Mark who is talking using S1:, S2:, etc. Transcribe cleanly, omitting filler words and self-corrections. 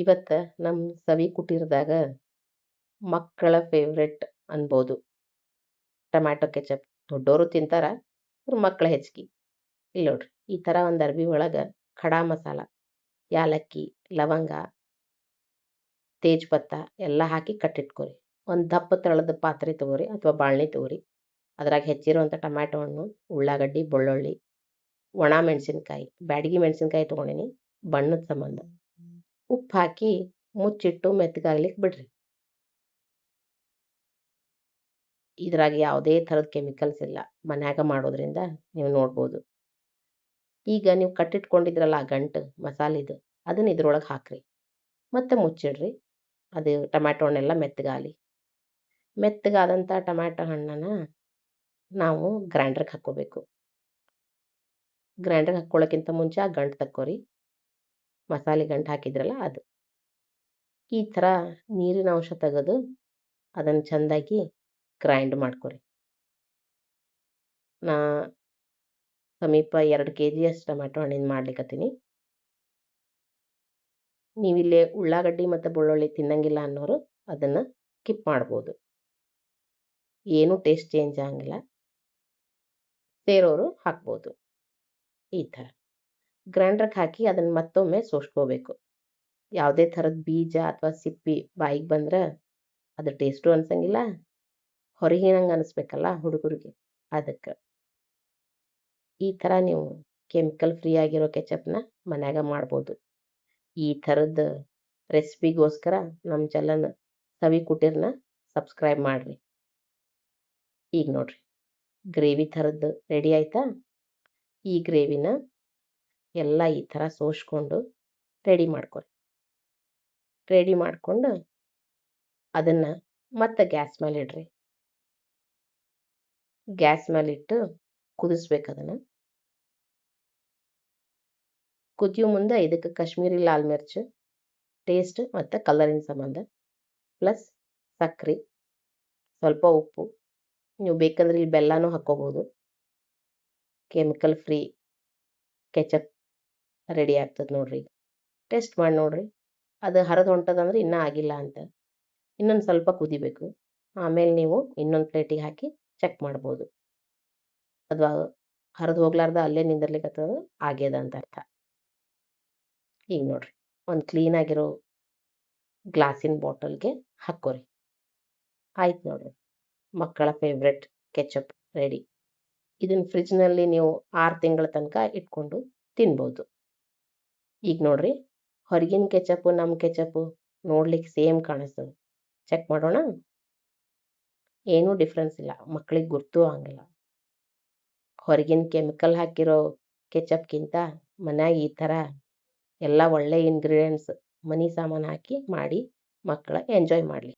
S1: ಇವತ್ತು ನಮ್ಮ ಸವಿ ಕುಟೀರದಾಗ ಮಕ್ಕಳ ಫೇವ್ರೆಟ್ ಅನ್ಬೋದು ಟೊಮ್ಯಾಟೊ ಕೆಚಪ್. ದೊಡ್ಡೋರು ತಿಂತಾರ, ಮಕ್ಕಳ ಹೆಚ್ಚಿಗೆ. ಇಲ್ಲಿ ನೋಡ್ರಿ, ಈ ಥರ ಒಂದು ಅರ್ಬಿ ಒಳಗೆ ಖಡಾ ಮಸಾಲ, ಯಾಲಕ್ಕಿ, ಲವಂಗ, ತೇಜ್ಪತ್ತ ಎಲ್ಲ ಹಾಕಿ ಕಟ್ಟಿಟ್ಕೊರಿ. ಒಂದು ದಪ್ಪ ತಳದ ಪಾತ್ರೆ ತಗೋರಿ ಅಥವಾ ಬಾಳ್ನಿ ತಗೋರಿ. ಅದ್ರಾಗ ಹೆಚ್ಚಿರುವಂಥ ಟೊಮ್ಯಾಟೊ ಹಣ್ಣು, ಉಳ್ಳಾಗಡ್ಡಿ, ಬೆಳ್ಳುಳ್ಳಿ, ಒಣ ಮೆಣಸಿನ್ಕಾಯಿ, ಬ್ಯಾಡಗಿ ಮೆಣಸಿನ್ಕಾಯಿ ತೊಗೊಂಡಿನಿ ಬಣ್ಣದ ಸಂಬಂಧ. ಉಪ್ಪು ಹಾಕಿ ಮುಚ್ಚಿಟ್ಟು ಮೆತ್ತಗಾಗ್ಲಿಕ್ಕೆ ಬಿಡ್ರಿ. ಇದ್ರಾಗ ಯಾವುದೇ ಥರದ ಕೆಮಿಕಲ್ಸ್ ಇಲ್ಲ, ಮನ್ಯಾಗ ಮಾಡೋದ್ರಿಂದ ನೀವು ನೋಡ್ಬೋದು. ಈಗ ನೀವು ಕಟ್ಟಿಟ್ಕೊಂಡಿದ್ರಲ್ಲ ಗಂಟು ಮಸಾಲಿದು, ಅದನ್ನ ಇದ್ರೊಳಗೆ ಹಾಕ್ರಿ. ಮತ್ತೆ ಮುಚ್ಚಿಡ್ರಿ. ಅದು ಟೊಮ್ಯಾಟೊ ಹಣ್ಣೆಲ್ಲ ಮೆತ್ತಗಾಲಿ. ಮೆತ್ತಗಾದಂಥ ಟೊಮ್ಯಾಟೊ ಹಣ್ಣನ್ನು ನಾವು ಗ್ರೈಂಡರ್ಗೆ ಹಾಕ್ಕೋಬೇಕು. ಗ್ರೈಂಡರ್ಗೆ ಹಾಕ್ಕೊಳ್ಳೋಕ್ಕಿಂತ ಮುಂಚೆ ಆ ಗಂಟು ತಕ್ಕೋರಿ. ಮಸಾಲೆ ಗಂಟು ಹಾಕಿದ್ರಲ್ಲ ಅದು. ಈ ಥರ ನೀರಿನ ಅಂಶ ತೆಗೆದು ಅದನ್ನು ಚೆಂದಾಗಿ ಗ್ರೈಂಡ್ ಮಾಡ್ಕೊರಿ. ನಾ ಸಮೀಪ 2 kg ಅಷ್ಟು ಟೊಮ್ಯಾಟೊ ಹಣ್ಣಿನ ಮಾಡ್ಲಿಕ್ಕತ್ತೀನಿ. ನೀವಿಲ್ಲಿ ಉಳ್ಳಾಗಡ್ಡಿ ಮತ್ತು ಬೆಳ್ಳುಳ್ಳಿ ತಿನ್ನಂಗಿಲ್ಲ ಅನ್ನೋರು ಅದನ್ನು ಸ್ಕಿಪ್ ಮಾಡ್ಬೋದು. ಏನೂ ಟೇಸ್ಟ್ ಚೇಂಜ್ ಆಗಂಗಿಲ್ಲ. ಸೇರೋರು ಹಾಕ್ಬೋದು. ಈ ಥರ ಗ್ರೈಂಡ್ರಿಗೆ ಹಾಕಿ ಅದನ್ನು ಮತ್ತೊಮ್ಮೆ ಸೋಸ್ಕೋಬೇಕು. ಯಾವುದೇ ಥರದ ಬೀಜ ಅಥವಾ ಸಿಪ್ಪಿ ಬಾಯಿಗೆ ಬಂದ್ರೆ ಅದು ಟೇಸ್ಟು ಅನ್ಸಂಗಿಲ್ಲ, ಹೊರಗಿನಂಗೆ ಅನಿಸ್ಬೇಕಲ್ಲ ಹುಡುಗರಿಗೆ, ಅದಕ್ಕೆ. ಈ ಥರ ನೀವು ಕೆಮಿಕಲ್ ಫ್ರೀ ಆಗಿರೋ ಕೆಚಪ್ನ ಮನ್ಯಾಗ ಮಾಡ್ಬೋದು. ಈ ಥರದ ರೆಸಿಪಿಗೋಸ್ಕರ ನಮ್ಮ ಚಾನಲ್ ಸವಿ ಕುಟೀರ್ನ ಸಬ್ಸ್ಕ್ರೈಬ್ ಮಾಡಿರಿ. ಈಗ ನೋಡ್ರಿ, ಗ್ರೇವಿ ಥರದ್ದು ರೆಡಿ ಆಯ್ತಾ? ಈ ಗ್ರೇವಿನ ಎಲ್ಲ ಈ ಥರ ಸೋಸ್ಕೊಂಡು ರೆಡಿ ಮಾಡ್ಕೊರಿ. ರೆಡಿ ಮಾಡಿಕೊಂಡು ಅದನ್ನು ಮತ್ತೆ ಗ್ಯಾಸ್ ಮೇಲೆ ಇಡ್ರಿ. ಗ್ಯಾಸ್ ಮೇಲೆ ಇಟ್ಟು ಕುದಿಸ್ಬೇಕು ಅದನ್ನು. ಕುದಿಯೋ ಮುಂದೆ ಇದಕ್ಕೆ ಕಾಶ್ಮೀರಿ ಲಾಲ್ ಮಿರ್ಚ್ ಟೇಸ್ಟ್ ಮತ್ತು ಕಲರಿನ ಸಂಬಂಧ, ಪ್ಲಸ್ ಸಕ್ಕರೆ, ಸ್ವಲ್ಪ ಉಪ್ಪು. ನೀವು ಬೇಕಂದ್ರೆ ಇಲ್ಲಿ ಬೆಲ್ಲನೂ ಹಾಕ್ಕೋಬೋದು. ಕೆಮಿಕಲ್ ಫ್ರೀ ಕೆಚಪ್ ರೆಡಿ ಆಗ್ತದೆ ನೋಡ್ರಿ. ಟೇಸ್ಟ್ ಮಾಡಿ ನೋಡ್ರಿ. ಅದು ಹರಿದು ಹೊಂಟದಂದ್ರೆ ಇನ್ನೂ ಆಗಿಲ್ಲ ಅಂತ. ಇನ್ನೊಂದು ಸ್ವಲ್ಪ ಕುದಿಬೇಕು. ಆಮೇಲೆ ನೀವು ಇನ್ನೊಂದು ಪ್ಲೇಟಿಗೆ ಹಾಕಿ ಚೆಕ್ ಮಾಡ್ಬೋದು. ಅಥವಾ ಹರಿದು ಹೋಗ್ಲಾರ್ದ ಅಲ್ಲೇ ನಿಂದಿರ್ಲಿಕ್ಕತ್ತದ ಆಗ್ಯದ ಅಂತ ಅರ್ಥ. ಈಗ ನೋಡ್ರಿ, ಒಂದು ಕ್ಲೀನಾಗಿರೋ ಗ್ಲಾಸಿನ ಬಾಟಲ್ಗೆ ಹಾಕ್ಕೋರಿ. ಆಯ್ತು ನೋಡ್ರಿ, ಮಕ್ಕಳ ಫೇವ್ರೆಟ್ ಕೆಚಪ್ ರೆಡಿ. ಇದನ್ನು ಫ್ರಿಜ್ನಲ್ಲಿ ನೀವು 6 ತಿಂಗಳ ತನಕ ಇಟ್ಕೊಂಡು ತಿನ್ಬೋದು. ಈಗ ನೋಡ್ರಿ, ಹೊರಗಿನ ಕೆಚಪ್ಪು ನಮ್ಮ ಕೆಚಪ್ಪು ನೋಡ್ಲಿಕ್ಕೆ ಸೇಮ್ ಕಾಣಿಸ್ತದೆ. ಚೆಕ್ ಮಾಡೋಣ. ಏನೂ ಡಿಫ್ರೆನ್ಸ್ ಇಲ್ಲ, ಮಕ್ಕಳಿಗೆ ಗುರ್ತೂ ಆಗಂಗಿಲ್ಲ. ಹೊರಗಿನ ಕೆಮಿಕಲ್ ಹಾಕಿರೋ ಕೆಚಪ್ಗಿಂತ ಮನ್ಯಾಗ ಈ ಥರ ಎಲ್ಲ ಒಳ್ಳೆ ಇಂಗ್ರೀಡಿಯೆಂಟ್ಸ್, ಮನೆ ಸಾಮಾನು ಹಾಕಿ ಮಾಡಿ ಮಕ್ಕಳ ಎಂಜಾಯ್ ಮಾಡಲಿ.